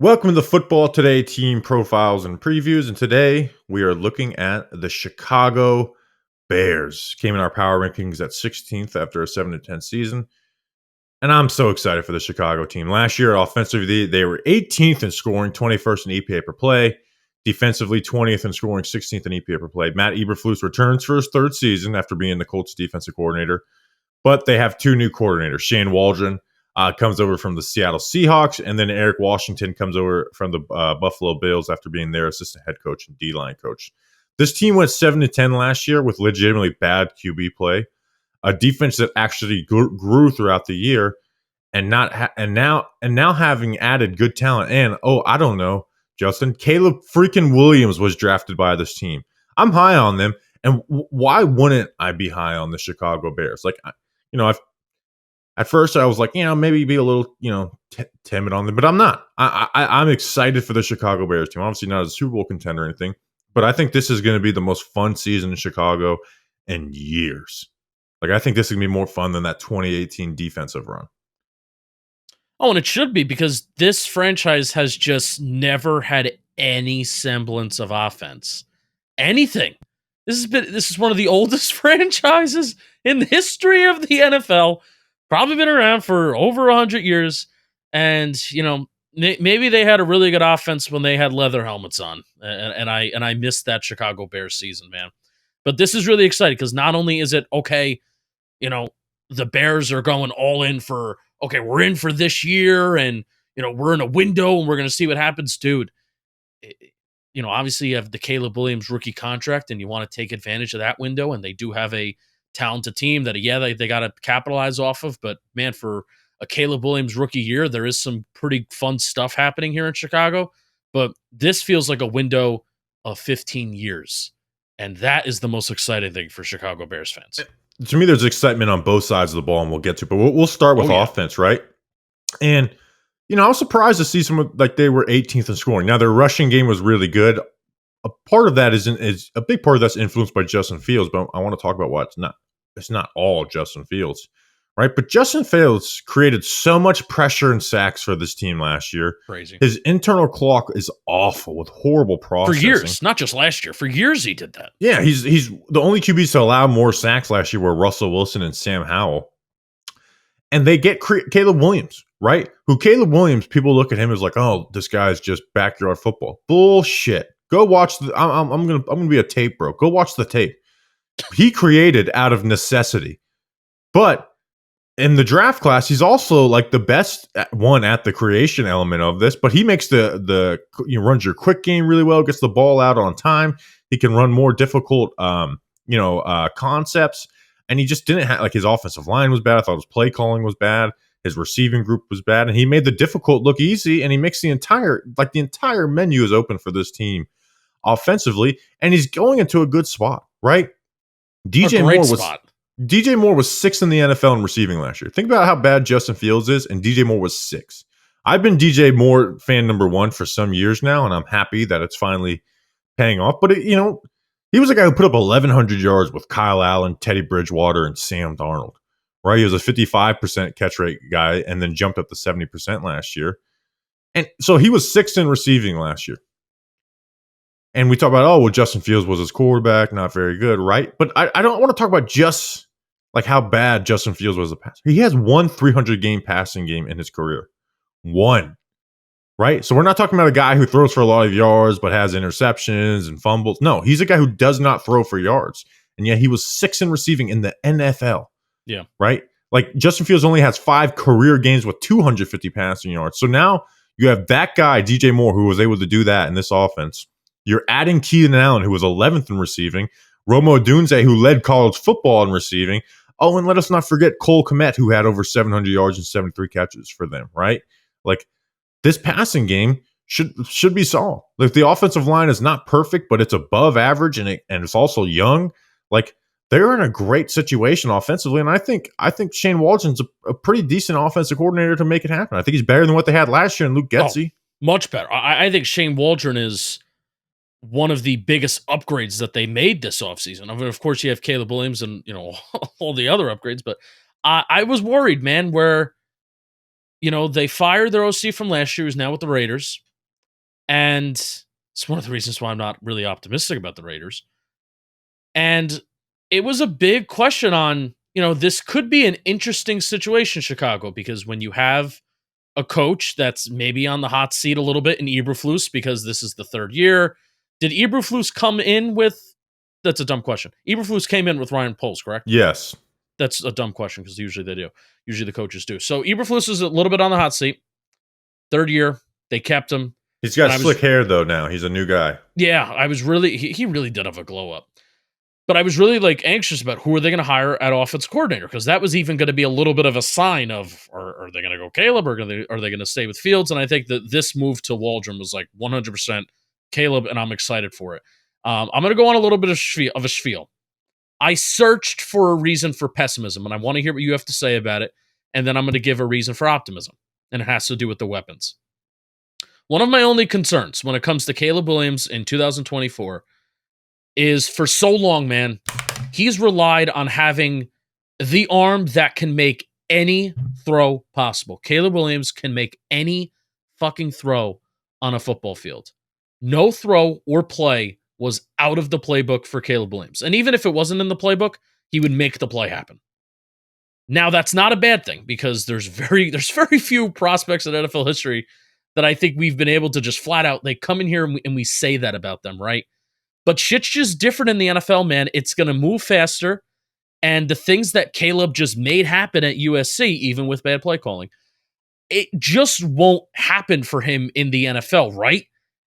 Welcome to the Football Today team profiles and previews. And today we are looking at the Chicago Bears. Came in our power rankings at 16th after a 7-10 season. And I'm so excited for the Chicago team. Last year, offensively, they were 18th in scoring, 21st in EPA per play. Defensively, 20th in scoring, 16th in EPA per play. Matt Eberflus returns for his third season after being the Colts defensive coordinator. But they have two new coordinators. Shane Waldron comes over from the Seattle Seahawks, and then Eric Washington comes over from the Buffalo Bills after being their assistant head coach and D-line coach. This team went 7-10 last year with legitimately bad QB play, a defense that actually grew throughout the year, and now having added good talent. And I don't know, Justin, Caleb freaking Williams was drafted by this team. I'm high on them, and why wouldn't I be high on the Chicago Bears? At first I was like, maybe be a little, timid on them, but I'm not. I'm excited for the Chicago Bears team. Obviously not a Super Bowl contender or anything, but I think this is going to be the most fun season in Chicago in years. I think this is going to be more fun than that 2018 defensive run. Oh, and it should be because this franchise has just never had any semblance of offense. Anything. This is one of the oldest franchises in the history of the NFL. Probably been around for over 100 years. And, maybe they had a really good offense when they had leather helmets on. And I missed that Chicago Bears season, man. But this is really exciting because not only is it, okay, the Bears are going all in for, okay, we're in for this year and, we're in a window and we're going to see what happens, dude. Obviously you have the Caleb Williams rookie contract and you want to take advantage of that window. And they do have a talented team that, they got to capitalize off of. But man, for a Caleb Williams rookie year, there is some pretty fun stuff happening here in Chicago. But this feels like a window of 15 years. And that is the most exciting thing for Chicago Bears fans. To me, there's excitement on both sides of the ball, and we'll get to it. But we'll start with offense, right? And, I was surprised to see someone like they were 18th in scoring. Now, their rushing game was really good. A part of that is a big part of that's influenced by Justin Fields, but I want to talk about why it's not. It's not all Justin Fields, right? But Justin Fields created so much pressure and sacks for this team last year. Crazy. His internal clock is awful with horrible processing. For years, not just last year. For years he did that. Yeah, he's the only QBs to allow more sacks last year were Russell Wilson and Sam Howell. And they get Caleb Williams, right? Caleb Williams, people look at him as like, oh, this guy's just backyard football. Bullshit. Go watch I'm gonna be a tape bro. Go watch the tape. He created out of necessity. But in the draft class, he's also like the best one at the creation element of this. But he makes the runs your quick game really well, gets the ball out on time. He can run more difficult concepts. And he just didn't have his offensive line was bad. I thought his play calling was bad. His receiving group was bad, and he made the difficult look easy. And he makes the entire menu is open for this team offensively, and he's going into a good spot, right? DJ Moore was 6th in the NFL in receiving last year. Think about how bad Justin Fields is, and DJ Moore was 6th. I've been DJ Moore fan number 1 for some years now, and I'm happy that it's finally paying off. But he was a guy who put up 1,100 yards with Kyle Allen, Teddy Bridgewater, and Sam Darnold, right? He was a 55% catch rate guy and then jumped up to 70% last year. And so he was 6th in receiving last year. And we talk about, Justin Fields was his quarterback, not very good, right? But I don't want to talk about just how bad Justin Fields was as a passer. He has one 300-game passing game in his career. One. Right? So we're not talking about a guy who throws for a lot of yards but has interceptions and fumbles. No, he's a guy who does not throw for yards. And yet he was 6th in receiving in the NFL. Yeah. Right? Justin Fields only has 5 career games with 250 passing yards. So now you have that guy, DJ Moore, who was able to do that in this offense. You're adding Keenan Allen, who was 11th in receiving. Rome Odunze, who led college football in receiving. Oh, and let us not forget Cole Kmet, who had over 700 yards and 73 catches for them, right? This passing game should be solid. The offensive line is not perfect, but it's above average, and it's also young. They're in a great situation offensively, and I think Shane Waldron's a pretty decent offensive coordinator to make it happen. I think he's better than what they had last year in Luke Getsy. Much better. I think Shane Waldron is one of the biggest upgrades that they made this offseason. Of course, you have Caleb Williams and all the other upgrades, but I was worried, man, where they fired their OC from last year, who's now with the Raiders. And it's one of the reasons why I'm not really optimistic about the Raiders. And it was a big question on, this could be an interesting situation, Chicago, because when you have a coach that's maybe on the hot seat a little bit in Eberflus, because this is the third year. Did Eberflus come in with? That's a dumb question. Eberflus came in with Ryan Poles, correct? Yes. That's a dumb question because usually they do. Usually the coaches do. So Eberflus is a little bit on the hot seat. Third year, they kept him. He's got slick hair though now. He's a new guy. Yeah, I was really he really did have a glow up. But I was really anxious about who are they going to hire at offense coordinator, because that was even going to be a little bit of a sign of are they going to go Caleb, or are they going to stay with Fields? And I think that this move to Waldron was 100% Caleb, and I'm excited for it. I'm going to go on a little bit of a spiel. I searched for a reason for pessimism, and I want to hear what you have to say about it, and then I'm going to give a reason for optimism, and it has to do with the weapons. One of my only concerns when it comes to Caleb Williams in 2024 is, for so long, man, he's relied on having the arm that can make any throw possible. Caleb Williams can make any fucking throw on a football field. No throw or play was out of the playbook for Caleb Williams. And even if it wasn't in the playbook, he would make the play happen. Now, that's not a bad thing, because there's very few prospects in NFL history that I think we've been able to just flat out, they come in here and we say that about them, right? But shit's just different in the NFL, man. It's going to move faster. And the things that Caleb just made happen at USC, even with bad play calling, it just won't happen for him in the NFL, right?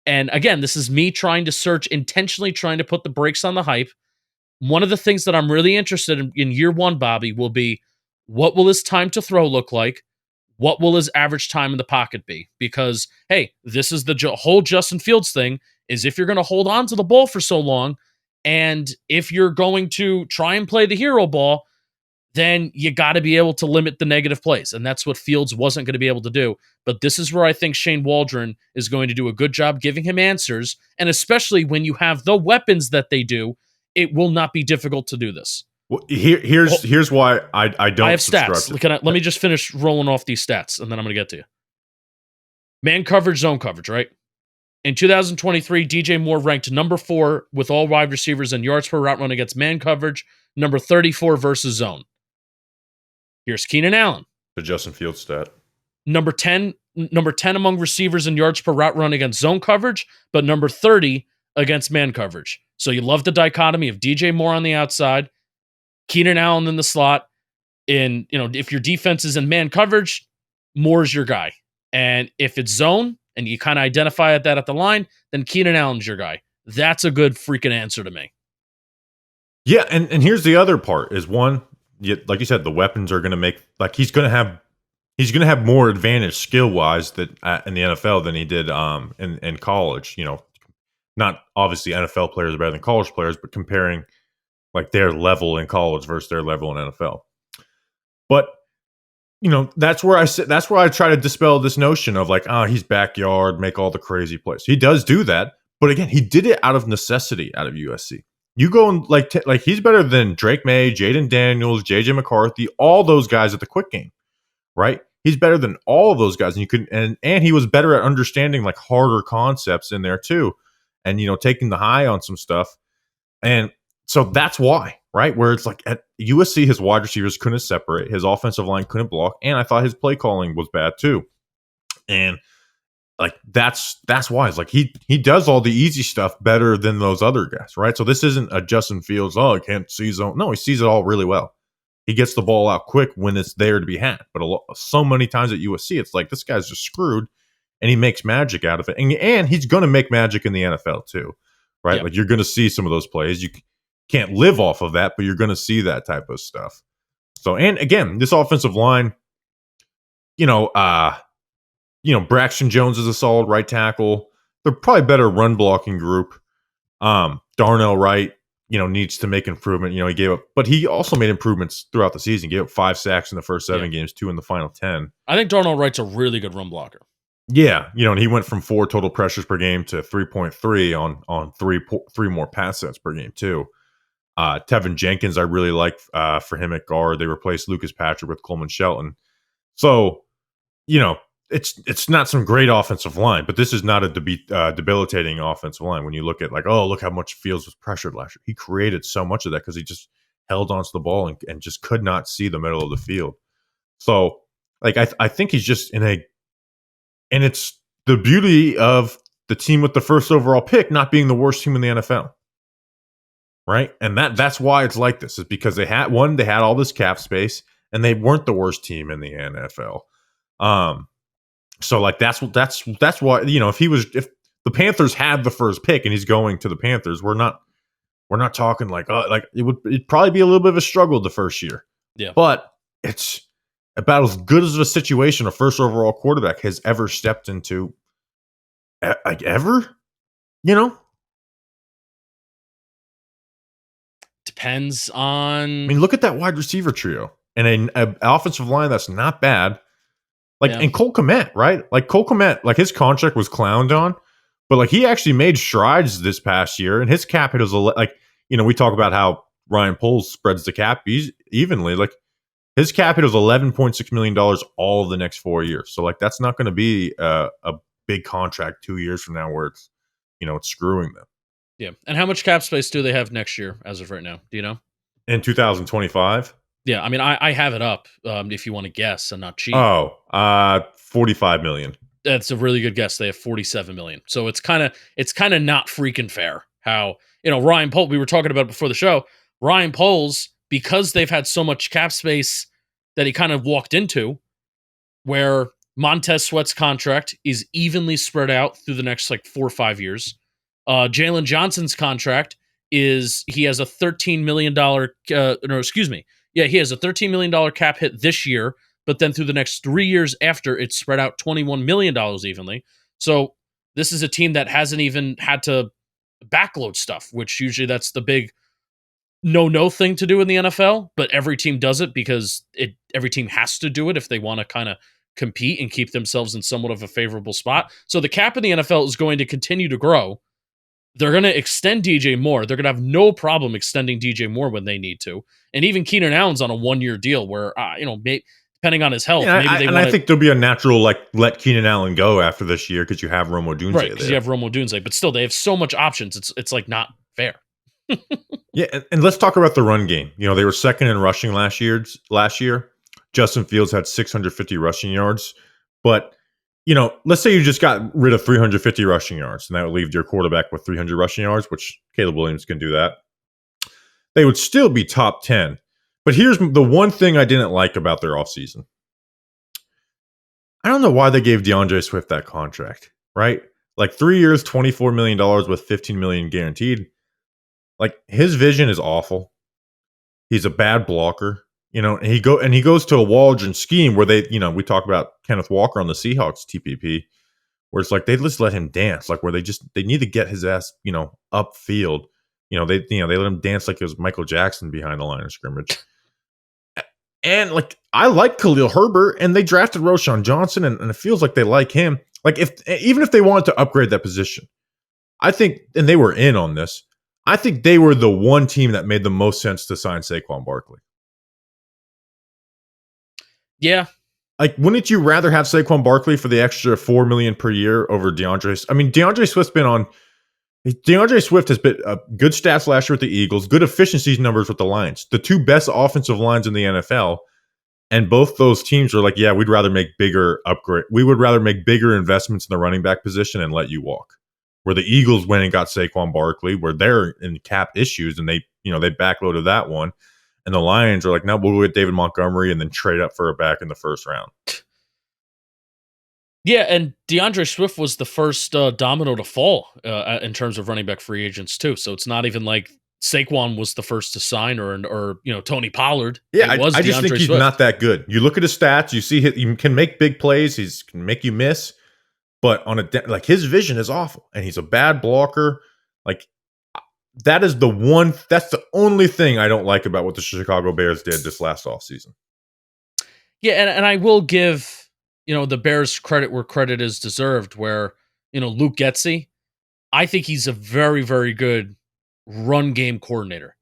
And again, this is me trying to search, intentionally trying to put the brakes on the hype. One of the things that I'm really interested in year one, Bobby, will be, what will his time to throw look like? What will his average time in the pocket be? Because, hey, this is the whole Justin Fields thing, is if you're going to hold on to the ball for so long, and if you're going to try and play the hero ball, then you got to be able to limit the negative plays. And that's what Fields wasn't going to be able to do. But this is where I think Shane Waldron is going to do a good job giving him answers. And especially when you have the weapons that they do, it will not be difficult to do this. Well, here's why I don't. I have stats. Let me just finish rolling off these stats, and then I'm going to get to you. Man coverage, zone coverage, right? In 2023, DJ Moore ranked number 4 with all wide receivers in yards per route run against man coverage, number 34 versus zone. Here's Keenan Allen. The Justin Fields stat. Number 10 among receivers in yards per route run against zone coverage, but number 30 against man coverage. So you love the dichotomy of DJ Moore on the outside, Keenan Allen in the slot. If your defense is in man coverage, Moore's your guy. And if it's zone and you kind of identify that at the line, then Keenan Allen's your guy. That's a good freaking answer to me. Yeah, and here's the other part is, one, like you said, the weapons are going to make, he's going to have more advantage skill-wise that in the NFL than he did in college. Not obviously NFL players are better than college players, but comparing their level in college versus their level in NFL. But that's where I try to dispel this notion of he's backyard, make all the crazy plays. He does do that, but again, he did it out of necessity out of USC. You go and he's better than Drake May, Jaden Daniels, JJ McCarthy, all those guys at the quick game, right? He's better than all of those guys, and he was better at understanding harder concepts in there too, and taking the high on some stuff, and so that's why, right? Where it's at USC, his wide receivers couldn't separate, his offensive line couldn't block, and I thought his play calling was bad too, and that's why it's he does all the easy stuff better than those other guys, right? So this isn't a Justin Fields, I can't see zone. No, he sees it all really well. He gets the ball out quick when it's there to be had. But so many times at USC, it's this guy's just screwed, and he makes magic out of it. And he's going to make magic in the NFL too, right? Yep. You're going to see some of those plays. You can't live off of that, but you're going to see that type of stuff. So, and again, this offensive line, Braxton Jones is a solid right tackle. They're probably better run blocking group. Darnell Wright, needs to make improvement. He gave up, but he also made improvements throughout the season. He gave up 5 sacks in the first 7 games, 2 in the final 10. I think Darnell Wright's a really good run blocker. Yeah, and he went from 4 total pressures per game to 3.3 on three more pass sets per game too. Tevin Jenkins, I really like for him at guard. They replaced Lucas Patrick with Coleman Shelton. So, it's not some great offensive line, but this is not a debilitating offensive line. When you look at like, oh, look how much Fields was pressured last year. He created so much of that because he just held onto the ball and just could not see the middle of the field. So, like, I think he's just in a, and it's the beauty of the team with the first overall pick not being the worst team in the NFL, right? And that's why it's like this, is because they had all this cap space, and they weren't the worst team in the NFL. So like that's why, you know, if the Panthers had the first pick and he's going to the Panthers, we're not talking like it'd probably be a little bit of a struggle the first year. Yeah. But it's about as good as a situation a first overall quarterback has ever stepped into, like ever, you know? Depends on. I mean, look at that wide receiver trio and an offensive line that's not bad. Like, and Cole Kmet, right? Like Cole Kmet, like his contract was clowned on, but like he actually made strides this past year, and his cap hit was like, you know, we talk about how Ryan Poles spreads the cap evenly. Like his cap hit was $11.6 million all of the next 4 years. So like that's not going to be a big contract 2 years from now where it's, you know, it's screwing them. Yeah. And how much cap space do they have next year as of right now? Do you know? In 2025? Yeah, I mean, I have it up if you want to guess and not cheat. Oh, 45 million. That's a really good guess. They have 47 million. So it's kind of not freaking fair how, you know, Ryan Poles, we were talking about it before the show, Ryan Poles, because they've had so much cap space that he kind of walked into, where Montez Sweat's contract is evenly spread out through the next like 4 or 5 years. Jalen Johnson's contract is, he has a $13 million, he has a $13 million cap hit this year, but then through the next 3 years after, it's spread out $21 million evenly. So this is a team that hasn't even had to backload stuff, which usually that's the big no thing to do in the NFL, but every team does it because every team has to do it if they want to kind of compete and keep themselves in somewhat of a favorable spot. So the cap in the NFL is going to continue to grow. They're going to extend DJ Moore. They're going to have no problem extending DJ Moore when they need to. And even Keenan Allen's on a 1-year deal where, depending on his health, I think there'll be a natural, like, let Keenan Allen go after this year because you have Rome Odunze right, because you have Rome Odunze. But still, they have so much options. It's like not fair. Yeah, and let's talk about the run game. You know, they were second in rushing last year. Justin Fields had 650 rushing yards. But, you know, let's say you just got rid of 350 rushing yards, and that would leave your quarterback with 300 rushing yards, which Caleb Williams can do that. They would still be top 10. But here's the one thing I didn't like about their offseason. I don't know why they gave DeAndre Swift that contract, right? Like 3 years, $24 million with $15 million guaranteed. Like, his vision is awful. He's a bad blocker. You know, and he goes to a Waldron scheme where they, you know, we talk about Kenneth Walker on the Seahawks TPP, where it's like they just let him dance, like where they need to get his ass, you know, upfield. They let him dance like it was Michael Jackson behind the line of scrimmage. And like, I like Khalil Herbert, and they drafted Roschon Johnson, and it feels like they like him. Like, even if they wanted to upgrade that position, I think, and they were in on this, I think they were the one team that made the most sense to sign Saquon Barkley. Yeah. Like, wouldn't you rather have Saquon Barkley for the extra $4 million per year over DeAndre? I mean, DeAndre Swift has been good stats last year with the Eagles, good efficiency numbers with the Lions, the two best offensive lines in the NFL. And both those teams are like, yeah, we'd rather make bigger investments in the running back position and let you walk. Where the Eagles went and got Saquon Barkley, where they're in cap issues, and they backloaded that one. And the Lions are like, no, we'll get David Montgomery and then trade up for a back in the first round. Yeah, and DeAndre Swift was the first domino to fall in terms of running back free agents too. So it's not even like Saquon was the first to sign, or Tony Pollard. Yeah, I just think he's not that good. You look at his stats, you see he can make big plays, he can make you miss, but like his vision is awful, and he's a bad blocker. Like, that's the only thing I don't like about what the Chicago Bears did this last offseason. Yeah, and I will give the Bears credit where credit is deserved, where Luke Getsy, I think he's a very, very good run game coordinator.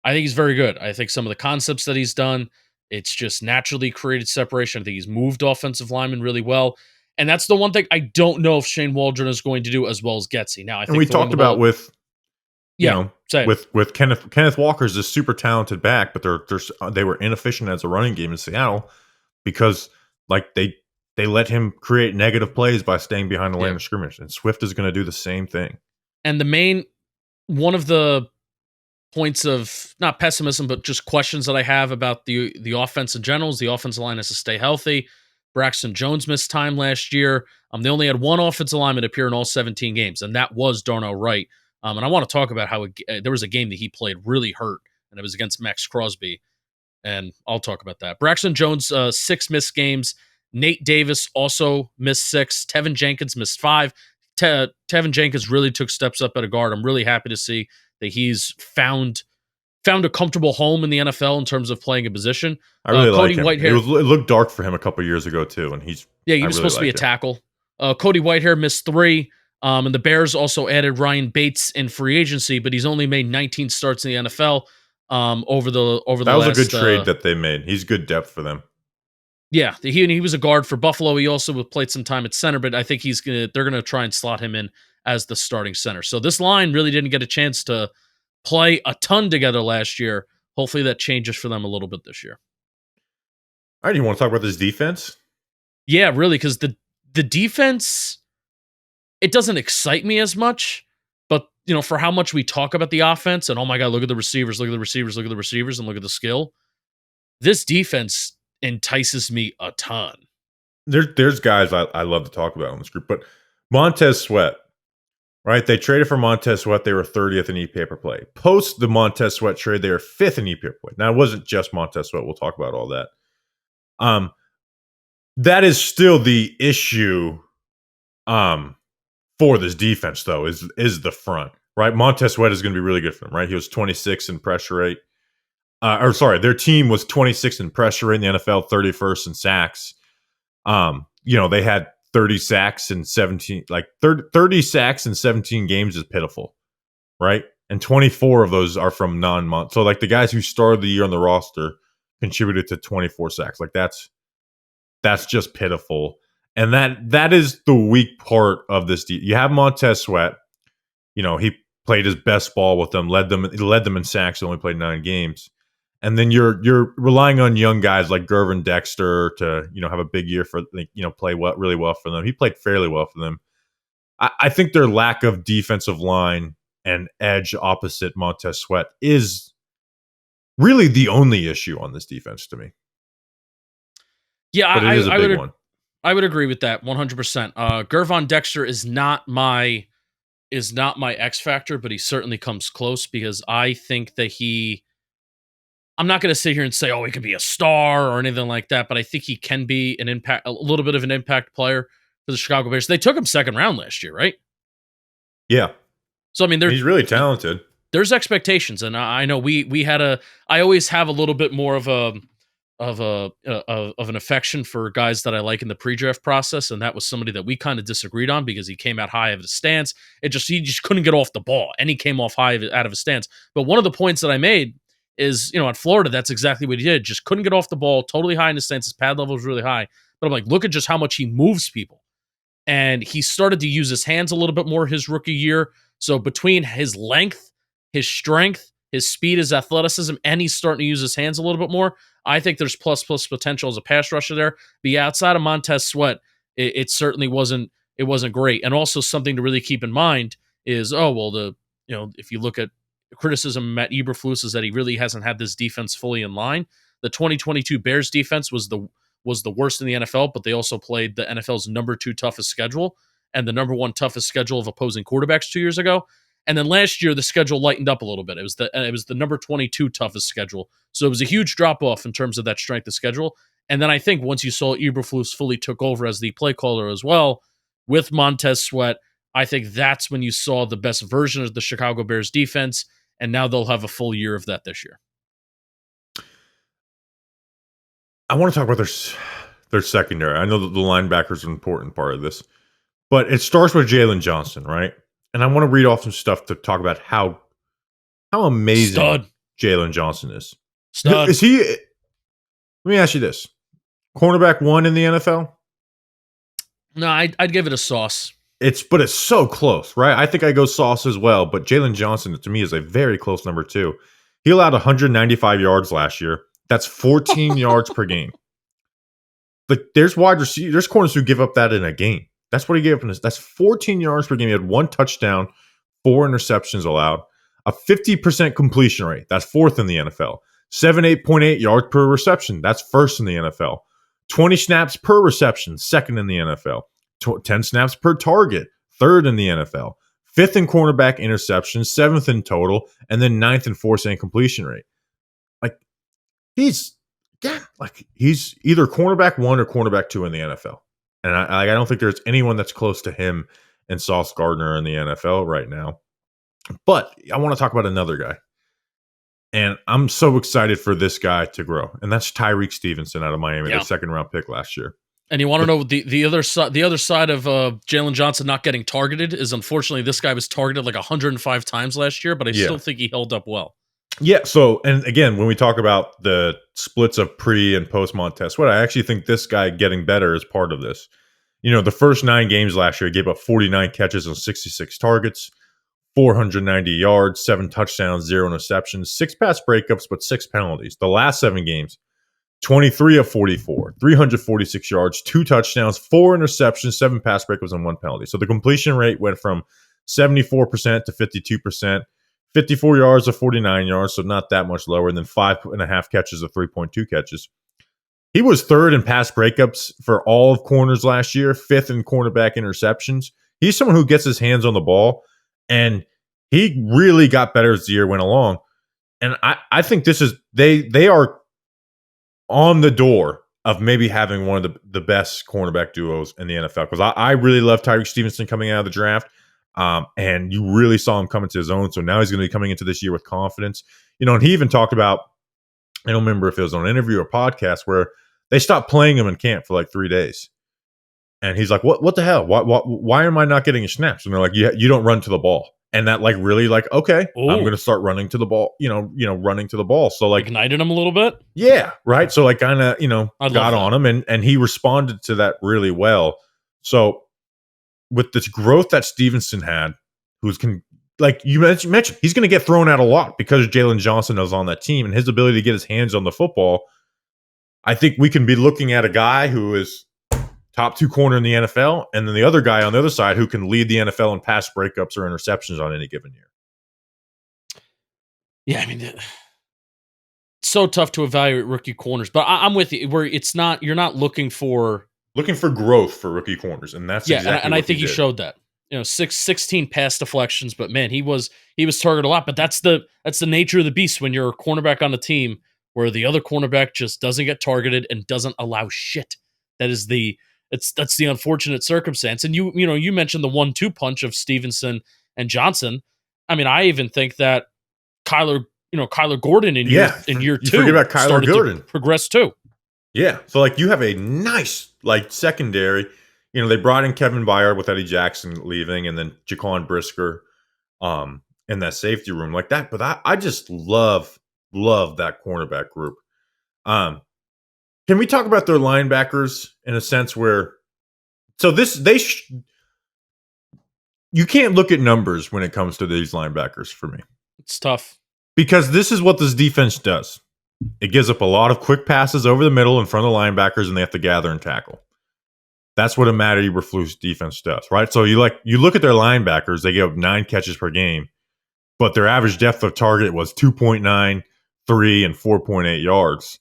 I think he's very good. I think some of the concepts that he's done, it's just naturally created separation. I think he's moved offensive linemen really well. And that's the one thing I don't know if Shane Waldron is going to do as well as Getsy. Now, I think And we talked about with with Kenneth Walker's this super talented back, but they were inefficient as a running game in Seattle because like they let him create negative plays by staying behind the line of scrimmage, and Swift is going to do the same thing. And one of the points of not pessimism, but just questions that I have about the offense in general is the offensive line has to stay healthy. Braxton Jones missed time last year. They only had one offensive lineman appear in all 17 games, and that was Darnell Wright. And I want to talk about how there was a game that he played really hurt, and it was against Max Crosby, and I'll talk about that. Braxton Jones, 6 missed games. Nate Davis also missed 6. Tevin Jenkins missed 5. Tevin Jenkins really took steps up at a guard. I'm really happy to see that he's found a comfortable home in the NFL in terms of playing a position. I really like him. Whitehair, it looked dark for him a couple years ago too, and he was supposed to be a tackle. Cody Whitehair missed 3, and the Bears also added Ryan Bates in free agency, but he's only made 19 starts in the NFL over the last. That was a good trade that they made. He's good depth for them. Yeah, he was a guard for Buffalo. He also played some time at center, but I think they're gonna try and slot him in as the starting center. So this line really didn't get a chance to play a ton together last year. Hopefully that changes for them a little bit this year. All right, you want to talk about this defense? Yeah, really, because the defense, it doesn't excite me as much, but for how much we talk about the offense and oh my god, look at the receivers, look at the receivers, look at the receivers, and look at the skill. This defense entices me a ton. There's guys I love to talk about in this group, but Montez Sweat. Right, they traded for Montez Sweat. They were 30th in EPA per play. Post the Montez Sweat trade, they were 5th in EPA per play. Now, it wasn't just Montez Sweat. We'll talk about all that. That is still the issue for this defense, though, is the front. Right, Montez Sweat is going to be really good for them. Right, he was 26 in pressure rate. Their team was 26 in pressure rate in the NFL, 31st in sacks. They had 30 sacks in 17, 30 sacks in 17 games is pitiful, right? And 24 of those are from non-month. So, the guys who started the year on the roster contributed to 24 sacks. That's just pitiful. And that is the weak part of this. You have Montez Sweat. He played his best ball with them, led them in sacks, only played 9 games. And then you're relying on young guys like Gervin Dexter to have a big year for play really well for them. He played fairly well for them. I think their lack of defensive line and edge opposite Montez Sweat is really the only issue on this defense to me. Yeah, but it is a big one. I would agree with that 100%. Gervon Dexter is not my X factor, but he certainly comes close because I think that I'm not going to sit here and say, he could be a star or anything like that, but I think he can be a little bit of an impact player for the Chicago Bears. They took him 2nd round last year, right? Yeah. So I mean, he's really talented. There's expectations, and I know I always have a little bit more of an affection for guys that I like in the pre-draft process, and that was somebody that we kind of disagreed on because he came out high of his stance. He just couldn't get off the ball, and he came off high out of his stance. But one of the points that I made is, at Florida, that's exactly what he did. Just couldn't get off the ball, totally high in his stance. His pad level was really high. But I'm like, look at just how much he moves people. And he started to use his hands a little bit more his rookie year. So between his length, his strength, his speed, his athleticism, and he's starting to use his hands a little bit more, I think there's plus potential as a pass rusher there. But yeah, outside of Montez Sweat, it certainly wasn't great. And also something to really keep in mind is, if you look at criticism of Matt Eberflus is that he really hasn't had this defense fully in line. The 2022 Bears defense was the worst in the NFL, but they also played the NFL's number 2 toughest schedule and the number 1 toughest schedule of opposing quarterbacks 2 years ago. And then last year the schedule lightened up a little bit. It was the number 22 toughest schedule. So it was a huge drop off in terms of that strength of schedule. And then I think once you saw Eberflus fully took over as the play caller as well with Montez Sweat, I think that's when you saw the best version of the Chicago Bears defense. And now they'll have a full year of that this year. I want to talk about their secondary. I know that the linebacker is an important part of this, but it starts with Jalen Johnson, right? And I want to read off some stuff to talk about how amazing Jalen Johnson is. Stud. Is he? Let me ask you this: cornerback 1 in the NFL? No, I'd give it a Sauce. But it's so close, right? I think I go Sauce as well, but Jalen Johnson to me is a very close number 2. He allowed 195 yards last year. That's 14 yards per game. But there's wide receivers, there's corners who give up that in a game. That's what he gave up in this. That's 14 yards per game. He had 1 touchdown, 4 interceptions allowed, a 50% completion rate. That's 4th in the NFL. 8.8 yards per reception. That's 1st in the NFL. 20 snaps per reception, 2nd in the NFL. 10 snaps per target, 3rd in the NFL. 5th in cornerback interceptions, 7th in total, and then 9th in force and completion rate. Like he's either cornerback 1 or cornerback 2 in the NFL. And I don't think there's anyone that's close to him and Sauce Gardner in the NFL right now. But I want to talk about another guy. And I'm so excited for this guy to grow. And that's Tyreek Stevenson out of Miami, the 2nd round pick last year. And you want to know the other side of Jalen Johnson not getting targeted is, unfortunately, this guy was targeted like 105 times last year, but I still think he held up well. Yeah. So, and again, when we talk about the splits of pre and post Montez Sweat, I actually think this guy getting better is part of this. The first 9 games last year, he gave up 49 catches on 66 targets, 490 yards, 7 touchdowns, 0 interceptions, 6 pass breakups, but 6 penalties. The last 7 games, 23 of 44, 346 yards, 2 touchdowns, 4 interceptions, 7 pass breakups, and 1 penalty. So the completion rate went from 74% to 52%, 54 yards to 49 yards, so not that much lower, and then 5.5 catches of 3.2 catches. He was 3rd in pass breakups for all of corners last year, 5th in cornerback interceptions. He's someone who gets his hands on the ball, and he really got better as the year went along. And I think this is they are on the door of maybe having one of the best cornerback duos in the NFL, because I really love Tyreek Stevenson coming out of the draft. And you really saw him come into his own. So now he's going to be coming into this year with confidence. And he even talked about, I don't remember if it was on an interview or podcast, where they stopped playing him in camp for like 3 days. And he's like, what the hell? Why am I not getting a snaps? And they're like, you don't run to the ball. And that really okay, I'm going to start running to the ball, running to the ball. So ignited him a little bit. Yeah. Right. So kind of, got on him and he responded to that really well. So with this growth that Stevenson had, like you mentioned, he's going to get thrown out a lot because Jalen Johnson is on that team and his ability to get his hands on the football. I think we can be looking at a guy who is top 2 corner in the NFL, and then the other guy on the other side who can lead the NFL in pass breakups or interceptions on any given year. Yeah, I mean, it's so tough to evaluate rookie corners, but I'm with you. Where you're not looking for growth for rookie corners, and that's exactly and what I think he showed that. 16 pass deflections, but man, he was targeted a lot. But that's the nature of the beast when you're a cornerback on a team where the other cornerback just doesn't get targeted and doesn't allow shit. That's the unfortunate circumstance. And you mentioned the 1-2 punch of Stevenson and Johnson. I mean, I even think that Kyler Gordon in year 2 forget about Kyler Gordon progress too. Yeah. So you have a nice secondary. They brought in Kevin Byard with Eddie Jackson leaving, and then Jaquan Brisker in that safety room like that. But I just love that cornerback group. Can we talk about their linebackers in a sense where, you can't look at numbers when it comes to these linebackers for me. It's tough. Because this is what this defense does. It gives up a lot of quick passes over the middle in front of the linebackers, and they have to gather and tackle. That's what a Matt Eberflus defense does, right? So you look at their linebackers, they give up 9 catches per game, but their average depth of target was 2.9, 3, and 4.8 yards.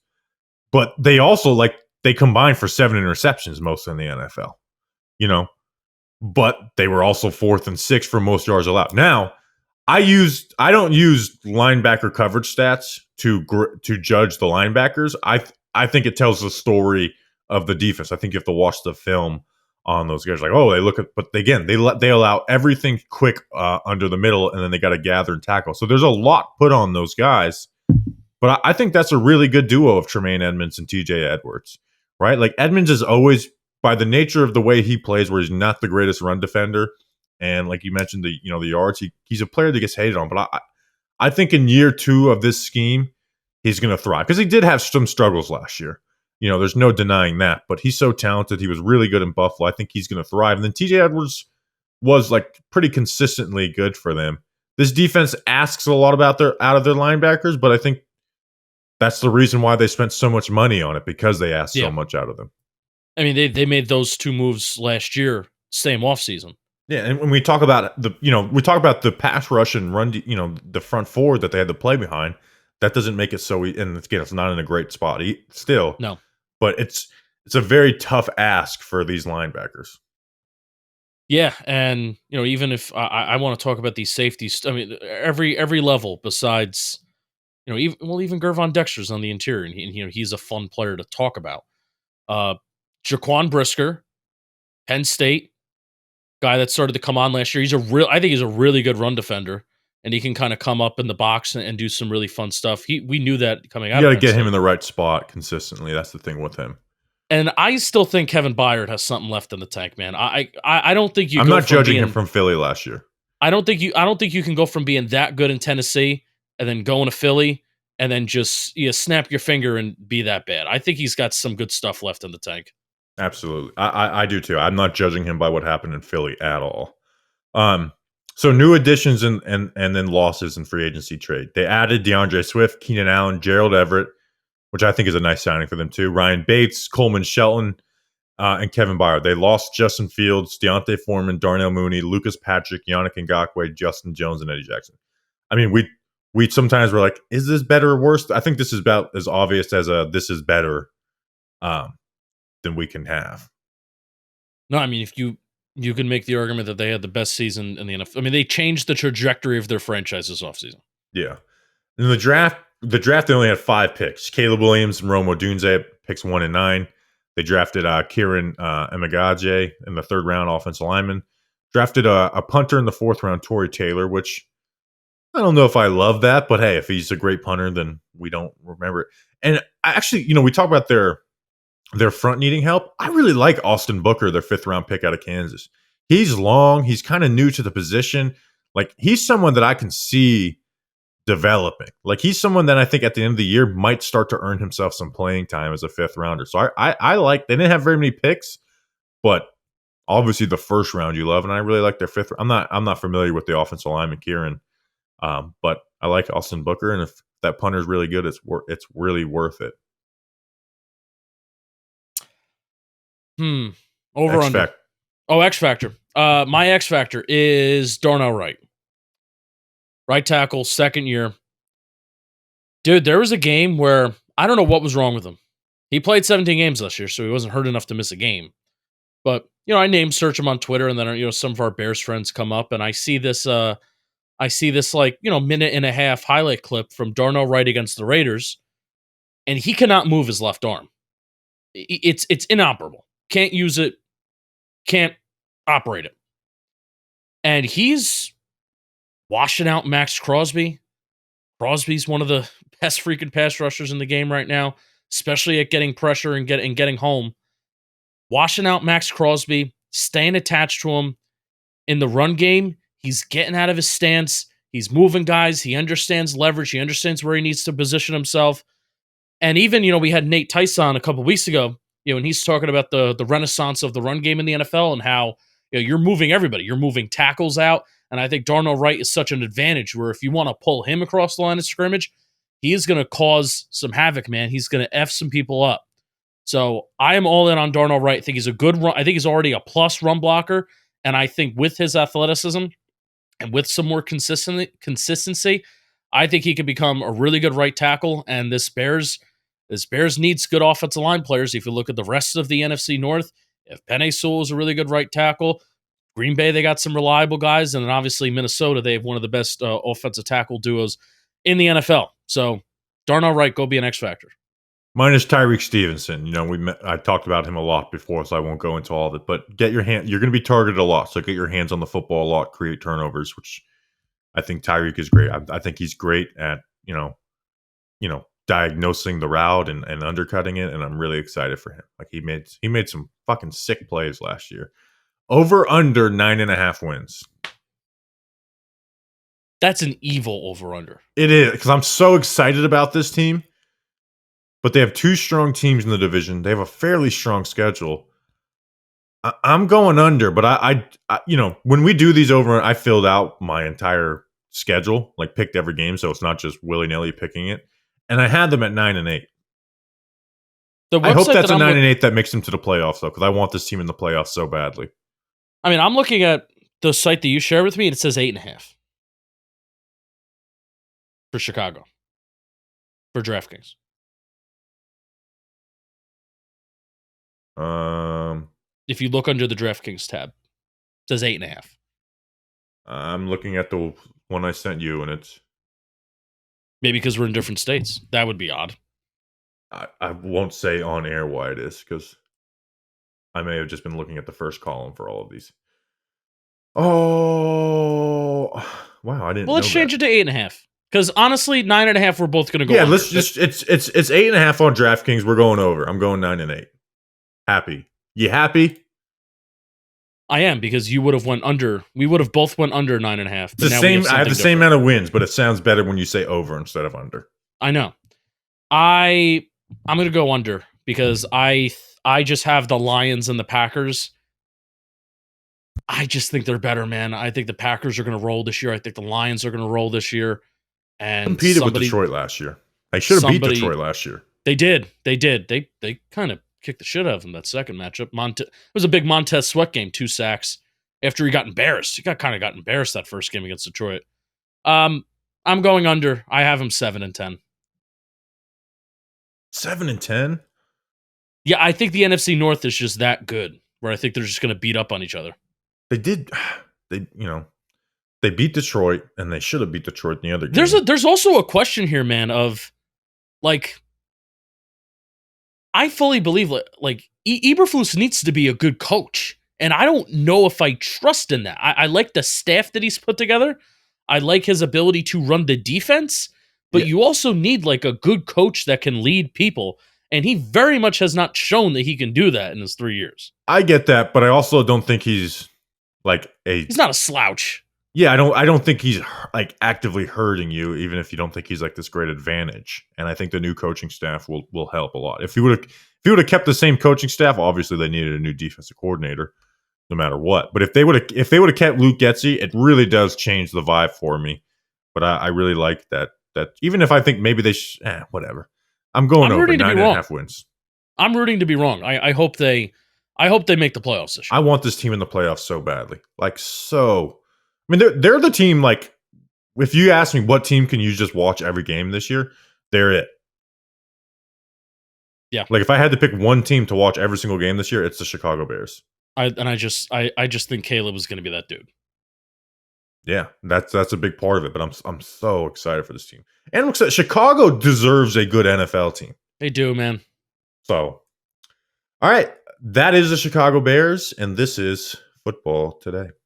But they also they combined for 7 interceptions most in the NFL, but they were also 4th and 6th for most yards allowed. Now, I don't use linebacker coverage stats to judge the linebackers. I think it tells the story of the defense. I think you have to watch the film on those guys. But again, they allow everything quick under the middle, and then they got to gather and tackle. So there's a lot put on those guys. But I think that's a really good duo of Tremaine Edmunds and TJ Edwards, right? Edmunds is always, by the nature of the way he plays, where he's not the greatest run defender, and like you mentioned, the yards, he's a player that gets hated on. But I think in year 2 of this scheme, he's going to thrive because he did have some struggles last year. There's no denying that. But he's so talented. He was really good in Buffalo. I think he's going to thrive. And then TJ Edwards was like pretty consistently good for them. This defense asks a lot out of their linebackers, but I think that's the reason why they spent so much money on it, because they asked so much out of them. I mean, they made those 2 moves last year, same offseason. Yeah, and when we talk about the pass rush and run, the front forward that they had to play behind, that doesn't make it so. And again, it's not in a great spot still. No, but it's a very tough ask for these linebackers. Yeah, and even if I want to talk about these safeties, I mean, every level besides, even Gervon Dexter's on the interior, and he's a fun player to talk about. Jaquan Brisker, Penn State guy that started to come on last year. I think he's a really good run defender, and he can kind of come up in the box and do some really fun stuff. We knew that coming out. You got to get him in the right spot consistently. That's the thing with him. And I still think Kevin Byard has something left in the tank, man. I don't think you. I'm not judging him from Philly last year. I don't think you can go from being that good in Tennessee and then going to Philly and then just snap your finger and be that bad. I think he's got some good stuff left in the tank. Absolutely, I do too. I'm not judging him by what happened in Philly at all. So new additions and then losses in free agency trade. They added DeAndre Swift, Keenan Allen, Gerald Everett, which I think is a nice signing for them too. Ryan Bates, Coleman Shelton, and Kevin Byard. They lost Justin Fields, Deontay Foreman, Darnell Mooney, Lucas Patrick, Yannick Ngakoue, Justin Jones, and Eddie Jackson. I mean, we sometimes were like, is this better or worse? I think this is about as obvious as this is better than we can have. No, I mean, if you can make the argument that they had the best season in the NFL. I mean, they changed the trajectory of their franchise this offseason. Yeah. In the draft, they only had 5 picks. Caleb Williams and Rome Odunze picks 1 and 9. They drafted Kieran Emagaje in the 3rd round, offensive lineman. Drafted a punter in the 4th round, Torrey Taylor, which I don't know if I love that, but hey, if he's a great punter, then we don't remember it. And actually, we talk about their front needing help. I really like Austin Booker, their 5th round pick out of Kansas. He's long. He's kind of new to the position. Like, he's someone that I can see developing. Like, he's someone that I think at the end of the year might start to earn himself some playing time as a 5th rounder. So I like, they didn't have very many picks, but obviously the 1st round you love, and I really like their 5th. I'm not familiar with the offensive lineman Kieran, but I like Austin Booker, and if that punter is really good, it's really worth it. Over under. Oh, X Factor. My X Factor is Darnell Wright. Right tackle, 2nd year. Dude, there was a game where I don't know what was wrong with him. He played 17 games last year, so he wasn't hurt enough to miss a game. But, I name search him on Twitter, and then, some of our Bears friends come up, and I see this like, minute and a half highlight clip from Darnell Wright against the Raiders, and he cannot move his left arm. It's inoperable. Can't use it. Can't operate it. And he's washing out Max Crosby. Crosby's one of the best freaking pass rushers in the game right now, especially at getting pressure and getting home. Washing out Max Crosby, staying attached to him in the run game. He's getting out of his stance. He's moving guys. He understands leverage. He understands where he needs to position himself. And even, we had Nate Tyson a couple weeks ago, and he's talking about the renaissance of the run game in the NFL and how you're moving everybody. You're moving tackles out. And I think Darnell Wright is such an advantage where if you want to pull him across the line of scrimmage, he is going to cause some havoc, man. He's going to F some people up. So I am all in on Darnell Wright. I think he's a good run. I think he's already a plus run blocker. And I think with his athleticism and with some more consistency, I think he could become a really good right tackle. And this Bears needs good offensive line players. If you look at the rest of the NFC North, if Penei Sewell is a really good right tackle, Green Bay, they got some reliable guys. And then obviously Minnesota, they have one of the best offensive tackle duos in the NFL. So Darnell Wright, go be an X Factor. Mine is Tyreek Stevenson. I talked about him a lot before, so I won't go into all of it. But you're going to be targeted a lot, so get your hands on the football a lot, create turnovers, which I think Tyreek is great. I think he's great at diagnosing the route and undercutting it, and I'm really excited for him. Like, he made some fucking sick plays last year. Over under 9.5 wins. That's an evil over under. It is, because I'm so excited about this team. but they have two strong teams in the division. They have a fairly strong schedule. I'm going under, but I when we do these over, I filled out my entire schedule, like picked every game, so it's not just willy nilly picking it. And I had them at 9-8. The I hope website that's that a I'm 9-8 that makes them to the playoffs, though, because I want this team in the playoffs so badly. I mean, I'm looking at the site that you shared with me, and it says 8.5 for Chicago for DraftKings. If you look under the DraftKings tab, it says 8.5. I'm looking at the one I sent you, and it's Maybe because we're in different states. That would be odd. I won't say on air why it is, because I may have just been looking at the first column for all of these. Oh, wow! I didn't. Well, let's change it to 8.5. Because honestly, 9.5, we're both going to go. Yeah, under. let's just it's 8.5 on DraftKings. We're going over. I'm going 9-8. Happy? You happy? I am, because you would have went under. We would have both went under 9.5. The same. I have the same amount of wins, but it sounds better when you say over instead of under. I know. I'm going to go under because I just have the Lions and the Packers. I just think they're better, man. I think the Packers are going to roll this year. I think the Lions are going to roll this year. And competed with Detroit last year. They should have beat Detroit last year. They did. They kind of kicked the shit out of him that second matchup. It was a big Montez Sweat game, 2 sacks after he got embarrassed. He got embarrassed that first game against Detroit. I'm going under. I have him 7-10. 7-10? Yeah, I think the NFC North is just that good, where I think they're just going to beat up on each other. They beat Detroit, and they should have beat Detroit in the other game. There's also a question here, man, of like, I fully believe like Eberflus needs to be a good coach, and I don't know if I trust in that. I like the staff that he's put together. I like his ability to run the defense, but you also need like a good coach that can lead people, and he very much has not shown that he can do that in his 3 years. I get that, but I also don't think he's he's not a slouch. Yeah, I don't think he's like actively hurting you, even if you don't think he's like this great advantage. And I think the new coaching staff will help a lot. If he would have kept the same coaching staff, obviously they needed a new defensive coordinator, no matter what. But if they would have kept Luke Getsy, it really does change the vibe for me. But I really like that even if I think maybe they whatever. I'm going over 9.5 wins. I'm rooting to be wrong. I hope they make the playoffs this year. I want this team in the playoffs so badly. I mean, they're the team, like, if you ask me what team can you just watch every game this year, they're it. Yeah. Like, if I had to pick one team to watch every single game this year, it's the Chicago Bears. I just think Caleb is going to be that dude. Yeah, that's a big part of it, but I'm so excited for this team. And I'm excited. Chicago deserves a good NFL team. They do, man. So, all right, that is the Chicago Bears, and this is Football Today.